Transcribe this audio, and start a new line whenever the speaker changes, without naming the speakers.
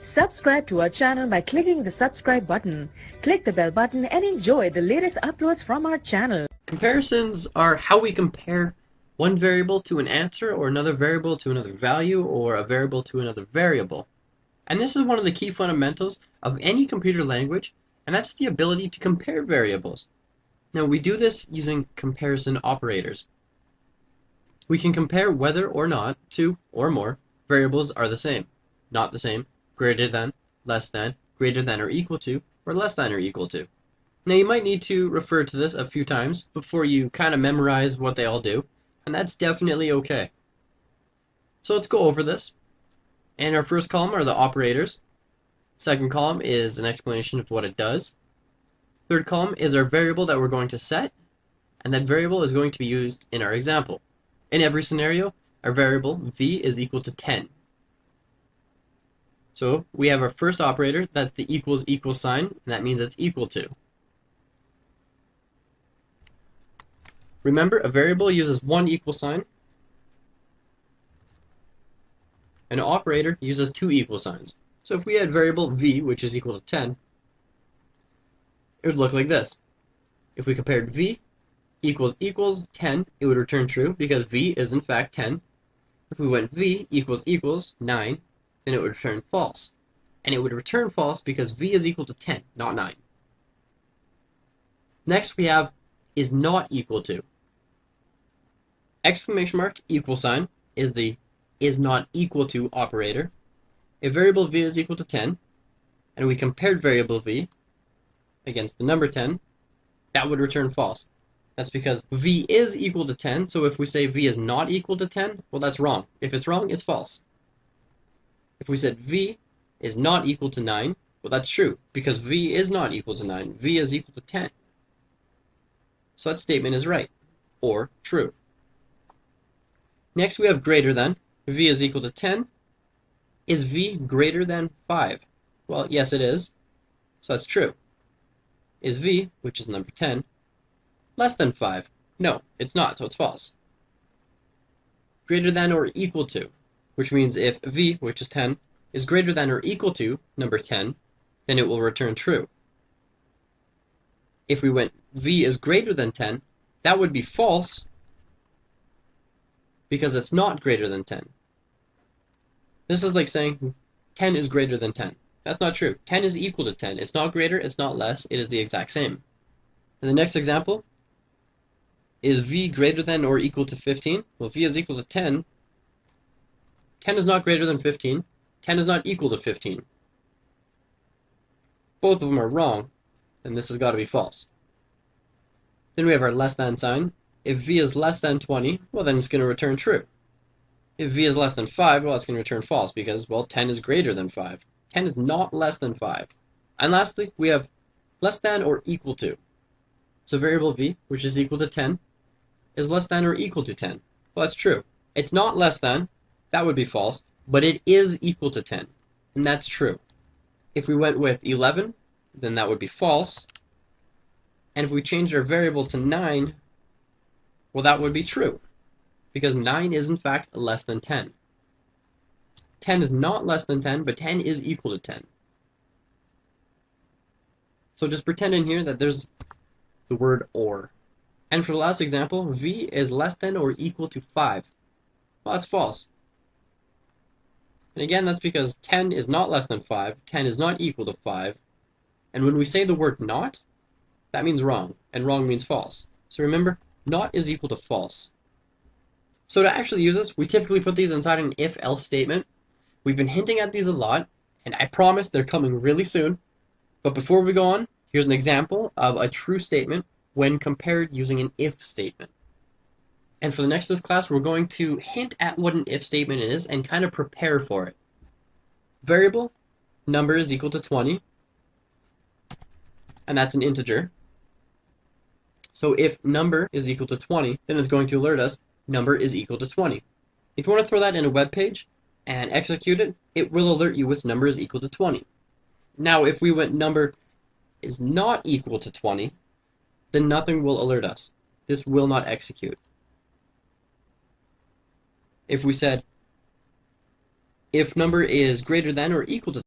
Subscribe to our channel by clicking the subscribe button. Click the bell button and enjoy the latest uploads from our channel.
Comparisons are how we compare one variable to an answer, or another variable to another value, or a variable to another variable. And this is one of the key fundamentals of any computer language, and that's the ability to compare variables. Now, we do this using comparison operators. We can compare whether or not two or more variables are the same, not the same, greater than, less than, greater than or equal to, or less than or equal to. Now, you might need to refer to this a few times before you kind of memorize what they all do, and that's definitely okay. So let's go over this. In our first column are the operators. Second column is an explanation of what it does. Third column is our variable that we're going to set, and that variable is going to be used in our example. In every scenario, our variable v is equal to 10. So we have our first operator, that's the equal sign, and that means it's equal to. Remember, a variable uses one equal sign. An operator uses two equal signs. So if we had variable v, which is equal to 10, it would look like this. If we compared v equals 10, it would return true because v is in fact 10. If we went v equals 9, then it would return false. And it would return false because v is equal to 10, not 9. Next we have is not equal to. Exclamation mark equal sign is the is not equal to operator. If variable v is equal to 10, and we compared variable v against the number 10, that would return false. That's because v is equal to 10, so if we say v is not equal to 10, well, that's wrong. If it's wrong, it's false. If we said v is not equal to 9, well, that's true, because v is not equal to 9. V is equal to 10. So that statement is right, or true. Next, we have greater than. V is equal to 10. Is v greater than 5? Well, yes, it is. So that's true. Is v, which is number 10, less than 5? No, it's not, so it's false. Greater than or equal to, which means if v, which is 10, is greater than or equal to number 10, then it will return true. If we went v is greater than 10, that would be false because it's not greater than 10. This is like saying 10 is greater than 10. That's not true. 10 is equal to 10. It's not greater, it's not less, it is the exact same. In the next example, is v greater than or equal to 15? Well, v is equal to 10. 10 is not greater than 15. 10 is not equal to 15. Both of them are wrong, and this has got to be false. Then we have our less than sign. If v is less than 20, well, then it's going to return true. If v is less than 5, well, it's going to return false because, well, 10 is greater than 5. 10 is not less than 5. And lastly, we have less than or equal to. So variable v, which is equal to 10, is less than or equal to 10. Well, that's true. It's not less than, that would be false, but it is equal to 10, and that's true. If we went with 11, then that would be false. And if we changed our variable to 9, well, that would be true, because 9 is in fact less than 10. 10 is not less than 10, but 10 is equal to 10. So just pretend in here that there's the word or. And for the last example, v is less than or equal to 5. Well, that's false. And again, that's because 10 is not less than 5, 10 is not equal to 5. And when we say the word not, that means wrong, and wrong means false. So remember, not is equal to false. So to actually use this, we typically put these inside an if-else statement. We've been hinting at these a lot, and I promise they're coming really soon. But before we go on, here's an example of a true statement when compared using an if statement. And for the next of this class, we're going to hint at what an if statement is and kind of prepare for it. Variable number is equal to 20, and that's an integer. So if number is equal to 20, then it's going to alert us number is equal to 20. If you want to throw that in a web page and execute it, it will alert you with number is equal to 20. Now, if we went number is not equal to 20, then nothing will alert us. This will not execute. If we said if number is greater than or equal to